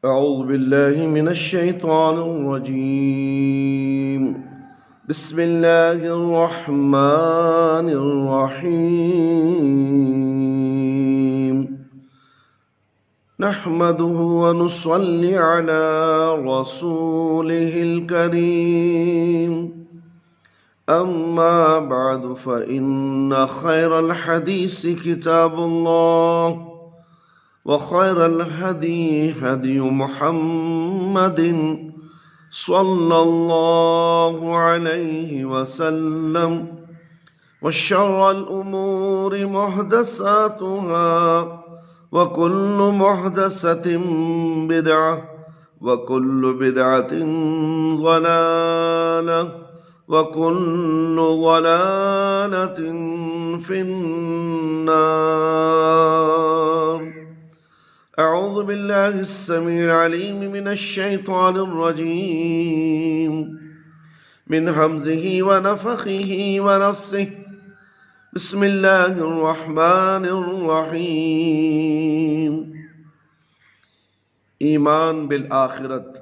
أعوذ بالله من الشيطان الرجيم. بسم الله الرحمن الرحيم. نحمده ونصلي على رسوله الكريم. أما بعد فإن خير الحديث كتاب الله، وخير الهدي هدي محمد صلى الله عليه وسلم، وشر الأمور محدثاتها، وكل محدثة بدعة، وكل بدعة ضلالة، وكل ضلالة في النار. أعوذ بالله السميع العليم من الشيطان الرجيم، من همزه ونفخه ونفسه. بسم الله الرحمن الرحيم. ایمان بالآخرت.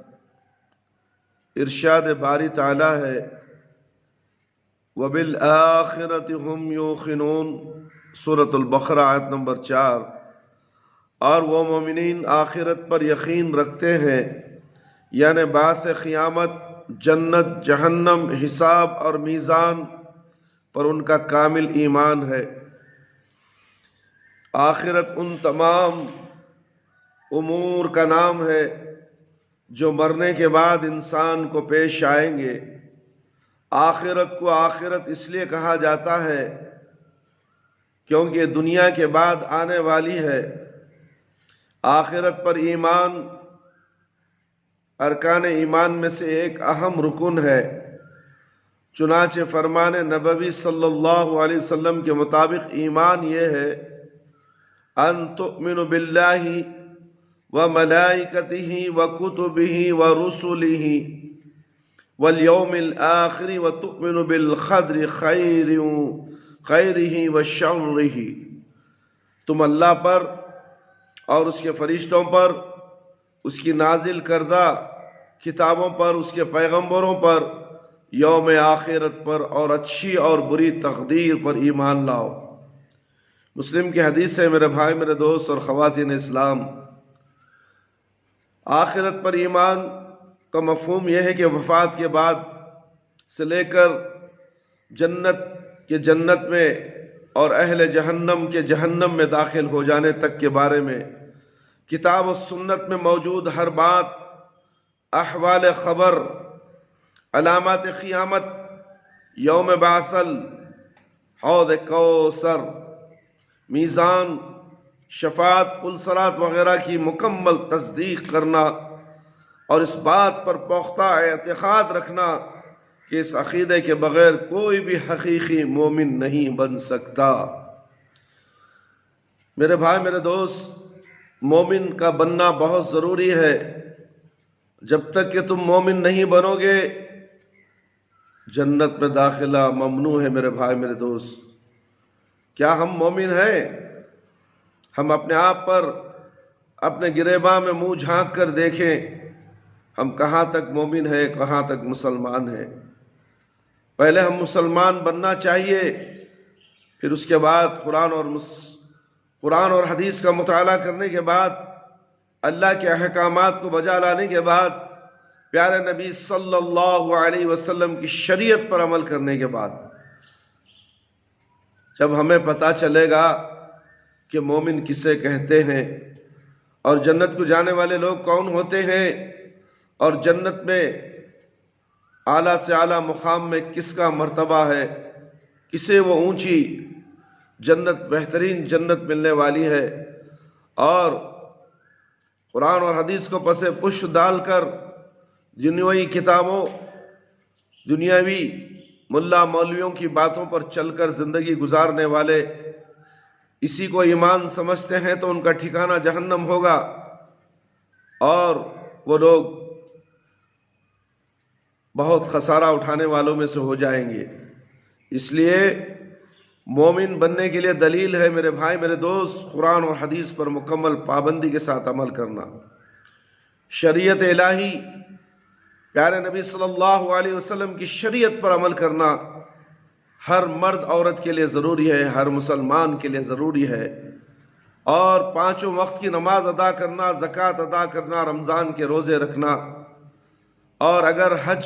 ارشاد باری تعالی ہے وَبِالْآخِرَةِ هُمْ يُوقِنُونَ، سورۃ البقرہ آیت نمبر 4۔ اور وہ مومنین آخرت پر یقین رکھتے ہیں، یعنی بعث قیامت، جنت، جہنم، حساب اور میزان پر ان کا کامل ایمان ہے۔ آخرت ان تمام امور کا نام ہے جو مرنے کے بعد انسان کو پیش آئیں گے۔ آخرت کو آخرت اس لیے کہا جاتا ہے کیونکہ دنیا کے بعد آنے والی ہے۔ آخرت پر ایمان ارکان ایمان میں سے ایک اہم رکن ہے۔ چنانچہ فرمان نبوی صلی اللہ علیہ وسلم کے مطابق ایمان یہ ہے ان تؤمن باللہ وملائکتہ وکتبہ ورسلہ والیوم الآخر وتؤمن بالقدر خیرہ وشرہ۔ تم اللہ پر اور اس کے فرشتوں پر، اس کی نازل کردہ کتابوں پر، اس کے پیغمبروں پر، یوم آخرت پر اور اچھی اور بری تقدیر پر ایمان لاؤ۔ مسلم کی حدیث ہے میرے بھائی، میرے دوست اور خواتین اسلام۔ آخرت پر ایمان کا مفہوم یہ ہے کہ وفات کے بعد سے لے کر جنت کے جنت میں اور اہل جہنم کے جہنم میں داخل ہو جانے تک کے بارے میں کتاب و سنت میں موجود ہر بات، احوال خبر، علامات قیامت، یوم بعثل، حوض کوثر، میزان، شفاعت، پلصرات وغیرہ کی مکمل تصدیق کرنا اور اس بات پر پختہ اعتقاد رکھنا کہ اس عقیدے کے بغیر کوئی بھی حقیقی مومن نہیں بن سکتا۔ میرے بھائی، میرے دوست، مومن کا بننا بہت ضروری ہے۔ جب تک کہ تم مومن نہیں بنو گے جنت میں داخلہ ممنوع ہے۔ میرے بھائی، میرے دوست، کیا ہم مومن ہیں؟ ہم اپنے آپ پر اپنے گریباں میں منہ جھانک کر دیکھیں، ہم کہاں تک مومن ہیں، کہاں تک مسلمان ہیں۔ پہلے ہم مسلمان بننا چاہیے، پھر اس کے بعد قرآن اور حدیث کا مطالعہ کرنے کے بعد، اللہ کے احکامات کو بجا لانے کے بعد، پیارے نبی صلی اللہ علیہ وسلم کی شریعت پر عمل کرنے کے بعد، جب ہمیں پتہ چلے گا کہ مومن کسے کہتے ہیں اور جنت کو جانے والے لوگ کون ہوتے ہیں، اور جنت میں اعلیٰ سے اعلیٰ مقام میں کس کا مرتبہ ہے، کسے وہ اونچی جنت، بہترین جنت ملنے والی ہے، اور قرآن اور حدیث کو پس پش ڈال کر دنیاوی کتابوں، دنیاوی ملا مولویوں کی باتوں پر چل کر زندگی گزارنے والے اسی کو ایمان سمجھتے ہیں تو ان کا ٹھکانہ جہنم ہوگا، اور وہ لوگ بہت خسارہ اٹھانے والوں میں سے ہو جائیں گے۔ اس لیے مومن بننے کے لیے دلیل ہے میرے بھائی، میرے دوست، قرآن اور حدیث پر مکمل پابندی کے ساتھ عمل کرنا۔ شریعت الہی، پیارے نبی صلی اللہ علیہ وسلم کی شریعت پر عمل کرنا ہر مرد عورت کے لیے ضروری ہے، ہر مسلمان کے لیے ضروری ہے۔ اور 5 وقت کی نماز ادا کرنا، زکوٰۃ ادا کرنا، رمضان کے روزے رکھنا، اور اگر حج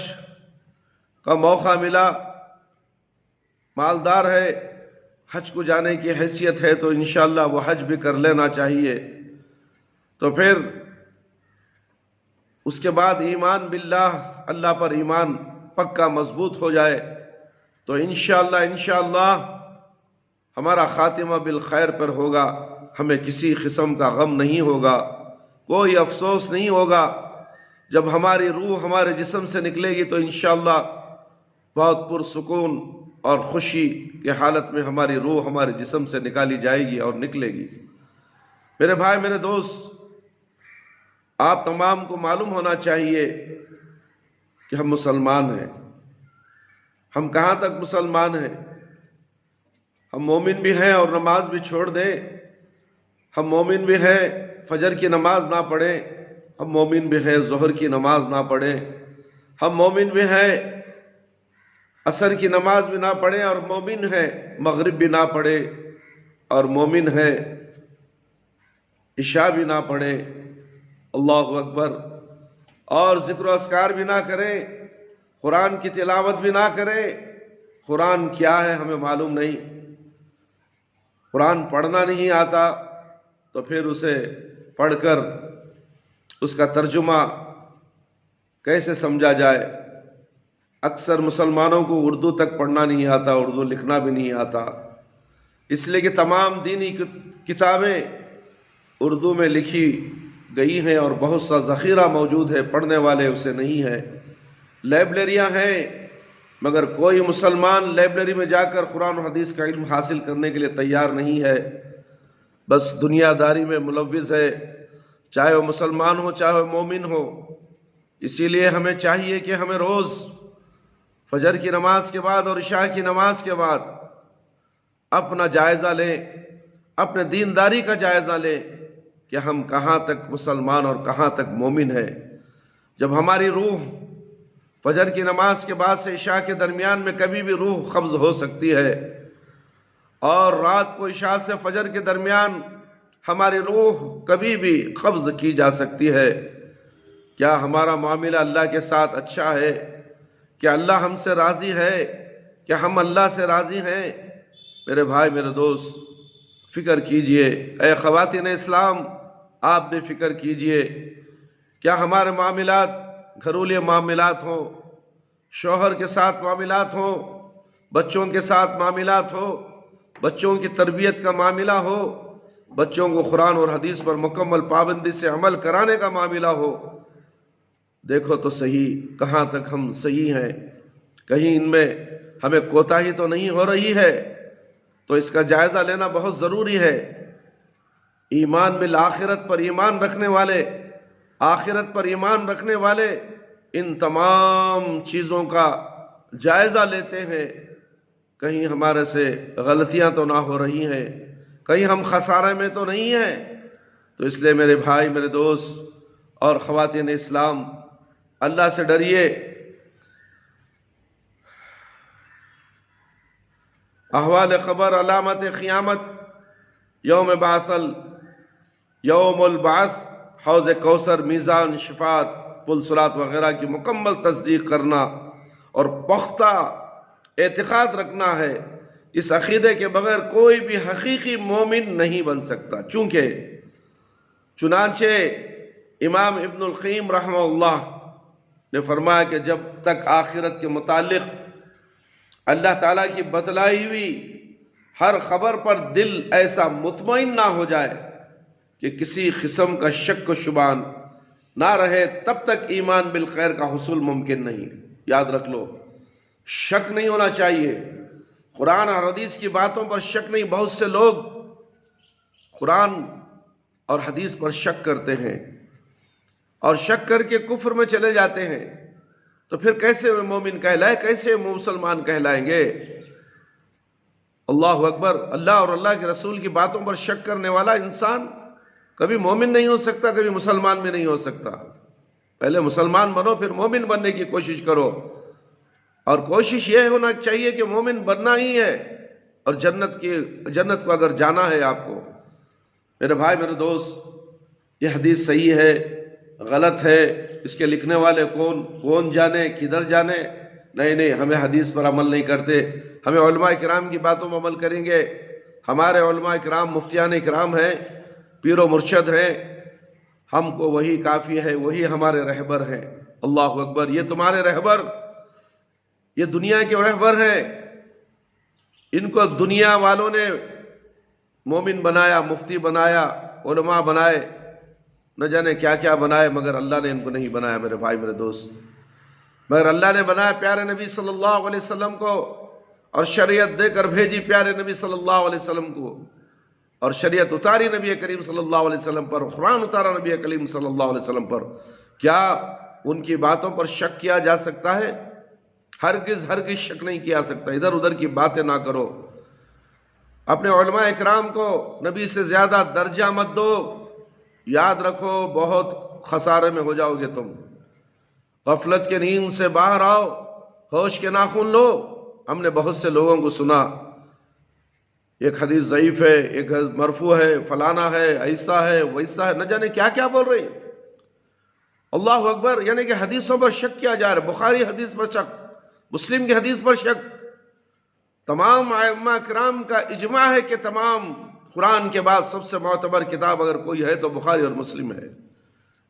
کا موقع ملا، مالدار ہے، حج کو جانے کی حیثیت ہے، تو انشاءاللہ وہ حج بھی کر لینا چاہیے۔ تو پھر اس کے بعد ایمان باللہ، اللہ پر ایمان پکا مضبوط ہو جائے تو انشاءاللہ ہمارا خاتمہ بالخیر پر ہوگا، ہمیں کسی قسم کا غم نہیں ہوگا، کوئی افسوس نہیں ہوگا۔ جب ہماری روح ہمارے جسم سے نکلے گی تو انشاءاللہ بہت پرسکون اور خوشی کی حالت میں ہماری روح ہمارے جسم سے نکالی جائے گی اور نکلے گی۔ میرے بھائی، میرے دوست، آپ تمام کو معلوم ہونا چاہیے کہ ہم مسلمان ہیں۔ ہم کہاں تک مسلمان ہیں؟ ہم مومن بھی ہیں اور نماز بھی چھوڑ دیں، ہم مومن بھی ہیں فجر کی نماز نہ پڑھیں، ہم مومن بھی ہیں ظہر کی نماز نہ پڑھیں، ہم مومن بھی ہیں عصر کی نماز بھی نہ پڑھیں، اور مومن ہیں مغرب بھی نہ پڑھیں، اور مومن ہیں عشاء بھی نہ پڑھیں، اللہ اکبر، اور ذکر و اذکار بھی نہ کریں، قرآن کی تلاوت بھی نہ کریں۔ قرآن کیا ہے ہمیں معلوم نہیں، قرآن پڑھنا نہیں آتا تو پھر اسے پڑھ کر اس کا ترجمہ کیسے سمجھا جائے؟ اکثر مسلمانوں کو اردو تک پڑھنا نہیں آتا، اردو لکھنا بھی نہیں آتا، اس لیے کہ تمام دینی کتابیں اردو میں لکھی گئی ہیں اور بہت سا ذخیرہ موجود ہے، پڑھنے والے اسے نہیں ہیں۔ لائبریریاں ہیں مگر کوئی مسلمان لائبریری میں جا کر قرآن و حدیث کا علم حاصل کرنے کے لیے تیار نہیں ہے، بس دنیا داری میں ملوث ہے، چاہے وہ مسلمان ہو چاہے وہ مومن ہو۔ اسی لیے ہمیں چاہیے کہ ہمیں روز فجر کی نماز کے بعد اور عشاء کی نماز کے بعد اپنا جائزہ لیں، اپنے دینداری کا جائزہ لیں کہ ہم کہاں تک مسلمان اور کہاں تک مومن ہیں۔ جب ہماری روح فجر کی نماز کے بعد سے عشاء کے درمیان میں کبھی بھی روح قبض ہو سکتی ہے، اور رات کو عشاء سے فجر کے درمیان ہماری روح کبھی بھی قبض کی جا سکتی ہے۔ کیا ہمارا معاملہ اللہ کے ساتھ اچھا ہے؟ کیا اللہ ہم سے راضی ہے؟ کیا ہم اللہ سے راضی ہیں؟ میرے بھائی، میرے دوست، فکر کیجئے۔ اے خواتین اسلام، آپ بھی فکر کیجئے۔ کیا ہمارے معاملات گھریلو معاملات ہوں، شوہر کے ساتھ معاملات ہوں، بچوں کے ساتھ معاملات ہو، بچوں کی تربیت کا معاملہ ہو، بچوں کو قرآن اور حدیث پر مکمل پابندی سے عمل کرانے کا معاملہ ہو، دیکھو تو صحیح کہاں تک ہم صحیح ہیں، کہیں ان میں ہمیں کوتاہی تو نہیں ہو رہی ہے؟ تو اس کا جائزہ لینا بہت ضروری ہے۔ ایمان بالآخرت پر ایمان رکھنے والے، آخرت پر ایمان رکھنے والے ان تمام چیزوں کا جائزہ لیتے ہیں، کہیں ہمارے سے غلطیاں تو نہ ہو رہی ہیں، کہیں ہم خسارے میں تو نہیں ہیں۔ تو اس لیے میرے بھائی، میرے دوست اور خواتین اسلام، اللہ سے ڈریے۔ احوال خبر، علامت قیامت، یوم بعثل، یوم البعث، حوض کوثر، میزان، شفاعت، پل صراط وغیرہ کی مکمل تصدیق کرنا اور پختہ اعتقاد رکھنا ہے۔ اس عقیدے کے بغیر کوئی بھی حقیقی مومن نہیں بن سکتا، چنانچہ امام ابن القیم رحمہ اللہ نے فرمایا کہ جب تک آخرت کے متعلق اللہ تعالیٰ کی بتلائی ہوئی ہر خبر پر دل ایسا مطمئن نہ ہو جائے کہ کسی قسم کا شک و شبہ نہ رہے، تب تک ایمان بالخیر کا حصول ممکن نہیں۔ یاد رکھ لو، شک نہیں ہونا چاہیے، قرآن اور حدیث کی باتوں پر شک نہیں۔ بہت سے لوگ قرآن اور حدیث پر شک کرتے ہیں اور شک کر کے کفر میں چلے جاتے ہیں، تو پھر کیسے وہ مومن کہلائے، کیسے وہ مسلمان کہلائیں گے؟ اللہ اکبر۔ اللہ اور اللہ کے رسول کی باتوں پر شک کرنے والا انسان کبھی مومن نہیں ہو سکتا، کبھی مسلمان بھی نہیں ہو سکتا۔ پہلے مسلمان بنو، پھر مومن بننے کی کوشش کرو، اور کوشش یہ ہونا چاہیے کہ مومن بننا ہی ہے، اور جنت کو اگر جانا ہے آپ کو۔ میرے بھائی میرے دوست، یہ حدیث صحیح ہے غلط ہے، اس کے لکھنے والے کون جانے، کدھر جانے؟ نہیں، ہمیں حدیث پر عمل نہیں کرتے، ہمیں علماء کرام کی باتوں میں عمل کریں گے۔ ہمارے علماء کرام مفتیان کرام ہیں، پیر و مرشد ہیں، ہم کو وہی کافی ہے، وہی ہمارے رہبر ہیں۔ اللہ اکبر، یہ تمہارے رہبر، یہ دنیا کے رہبر ہیں، ان کو دنیا والوں نے مومن بنایا، مفتی بنایا، علماء بنائے، نہ جانے کیا کیا بنائے، مگر اللہ نے ان کو نہیں بنایا میرے بھائی میرے دوست۔ مگر اللہ نے بنایا پیارے نبی صلی اللہ علیہ وسلم کو، اور شریعت دے کر بھیجی پیارے نبی صلی اللہ علیہ وسلم کو، اور شریعت اتاری نبی کریم صلی اللہ علیہ وسلم پر، قرآن اتارا نبی کریم صلی اللہ علیہ وسلم پر۔ کیا ان کی باتوں پر شک کیا جا سکتا ہے؟ ہرگز شک نہیں کیا سکتا۔ ادھر ادھر کی باتیں نہ کرو، اپنے علماء اکرام کو نبی سے زیادہ درجہ مت دو، یاد رکھو بہت خسارے میں ہو جاؤ گے تم۔ غفلت کے نیند سے باہر آؤ، ہوش کے ناخن لو۔ ہم نے بہت سے لوگوں کو سنا، ایک حدیث ضعیف ہے، ایک مرفوع ہے، فلانا ہے، ایسا ہے، ویسا ہے، نہ جانے کیا کیا بول رہے ہیں۔ اللہ اکبر، یعنی کہ حدیثوں پر شک کیا جا رہا ہے۔ بخاری حدیث پر شک، مسلم کی حدیث پر شک۔ تمام ائمہ کرام کا اجماع ہے کہ تمام قرآن کے بعد سب سے معتبر کتاب اگر کوئی ہے تو بخاری اور مسلم ہے۔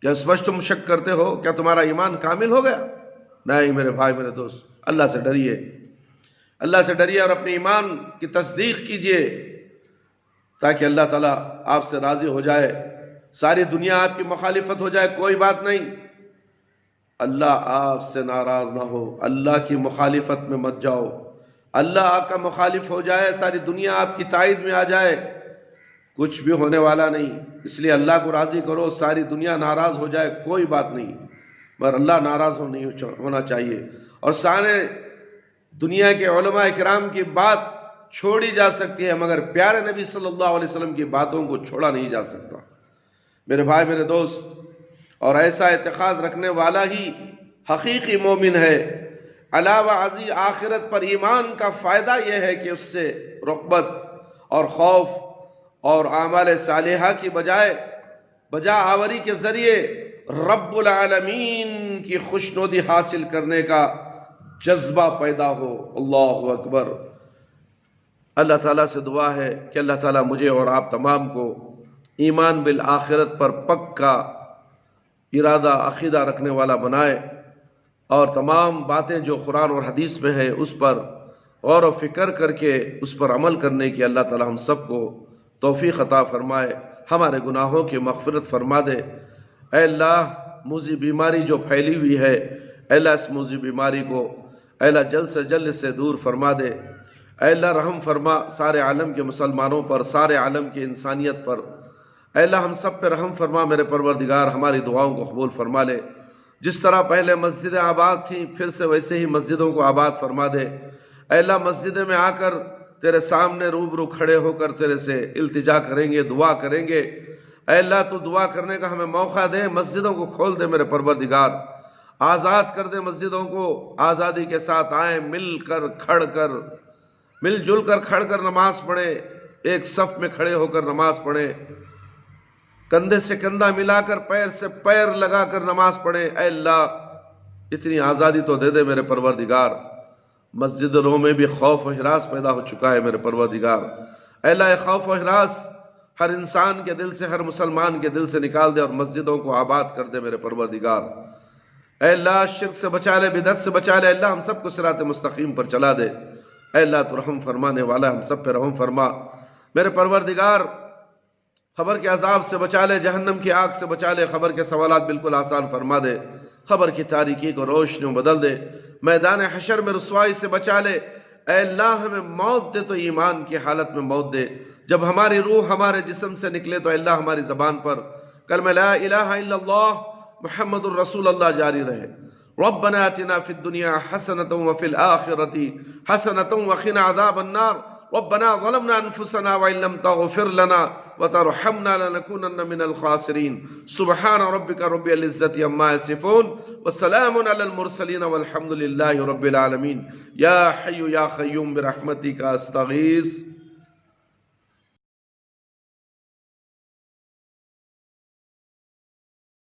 کیا اس پر تم شک کرتے ہو؟ کیا تمہارا ایمان کامل ہو گیا؟ نہیں میرے بھائی میرے دوست، اللہ سے ڈریے، اللہ سے ڈریے اور اپنے ایمان کی تصدیق کیجئے، تاکہ اللہ تعالیٰ آپ سے راضی ہو جائے۔ ساری دنیا آپ کی مخالفت ہو جائے کوئی بات نہیں، اللہ آپ سے ناراض نہ ہو۔ اللہ کی مخالفت میں مت جاؤ، اللہ آپ کا مخالف ہو جائے، ساری دنیا آپ کی تائید میں آ جائے، کچھ بھی ہونے والا نہیں۔ اس لیے اللہ کو راضی کرو، ساری دنیا ناراض ہو جائے کوئی بات نہیں، مگر اللہ ناراض ہونا چاہیے۔ اور سارے دنیا کے علماء کرام کی بات چھوڑی جا سکتی ہے، مگر پیارے نبی صلی اللہ علیہ وسلم کی باتوں کو چھوڑا نہیں جا سکتا میرے بھائی میرے دوست۔ اور ایسا اعتقاد رکھنے والا ہی حقیقی مومن ہے۔ علاوہ ازیں آخرت پر ایمان کا فائدہ یہ ہے کہ اس سے رغبت اور خوف اور اعمال صالحہ کی بجا آوری کے ذریعے رب العالمین کی خوشنودی حاصل کرنے کا جذبہ پیدا ہو۔ اللہ اکبر۔ اللہ تعالیٰ سے دعا ہے کہ اللہ تعالیٰ مجھے اور آپ تمام کو ایمان بالآخرت پر پکا ارادہ عقیدہ رکھنے والا بنائے، اور تمام باتیں جو قرآن اور حدیث میں ہے اس پر غور و فکر کر کے اس پر عمل کرنے کی اللہ تعالیٰ ہم سب کو توفیق عطا فرمائے، ہمارے گناہوں کی مغفرت فرما دے۔ اے اللہ، موذی بیماری جو پھیلی ہوئی ہے، اے اللہ اس موذی بیماری کو اے اللہ جلد سے جلد سے دور فرما دے۔ اے اللہ رحم فرما سارے عالم کے مسلمانوں پر، سارے عالم کی انسانیت پر۔ اے اللہ ہم سب پہ رحم فرما میرے پروردگار، ہماری دعاؤں کو قبول فرما لے۔ جس طرح پہلے مسجدیں آباد تھیں، پھر سے ویسے ہی مسجدوں کو آباد فرما دے۔ اے اللہ مسجدیں میں آ کر تیرے سامنے روبرو کھڑے ہو کر تیرے سے التجا کریں گے، دعا کریں گے۔ اے اللہ تو دعا کرنے کا ہمیں موقع دے، مسجدوں کو کھول دے میرے پروردگار، آزاد کر دے مسجدوں کو، آزادی کے ساتھ آئیں، مل جل کر کھڑ کر نماز پڑھیں، ایک صف میں کھڑے ہو کر نماز پڑھیں، کندھے سے کندھا ملا کر پیر سے پیر لگا کر نماز پڑھیں۔ اے اللہ اتنی آزادی تو دے دے میرے پروردگار۔ مسجدوں میں بھی خوف و ہراس پیدا ہو چکا ہے میرے پروردگار۔ اے اللہ خوف و ہراس ہر انسان کے دل سے، ہر مسلمان کے دل سے نکال دے، اور مسجدوں کو آباد کر دے میرے پروردگار۔ اے اللہ شرک سے بچا لے، بدعت سے بچا لے، اللہ ہم سب کو صراط مستقیم پر چلا دے۔ اے اللہ تو رحم فرمانے والا، ہم سب پہ رحم فرما میرے پروردگار۔ خبر کے عذاب سے بچا لے، جہنم کی آگ سے بچا لے، خبر کے سوالات بالکل آسان فرما دے، خبر کی تاریکی کو روشنی میں بدل دے، میدان حشر میں رسوائی سے بچا لے۔ اے اللہ ہمیں موت دے تو ایمان کی حالت میں موت دے، جب ہماری روح ہمارے جسم سے نکلے تو اللہ ہماری زبان پر کلمہ لا الہ الا اللہ محمد الرسول اللہ جاری رہے۔ ربنا آتنا فی الدنیا حسنۃ وفی الآخرۃ حسنۃ وقنا عذاب النار۔ ربنا ظلمنا انفسنا وان لم تغفر لنا وترحمنا لنكونن من الخاسرین۔ سبحان ربک رب العزت عما یصفون وسلام علی المرسلین والحمد للہ رب العالمین۔ یا حی یا قیوم برحمتک استغیث۔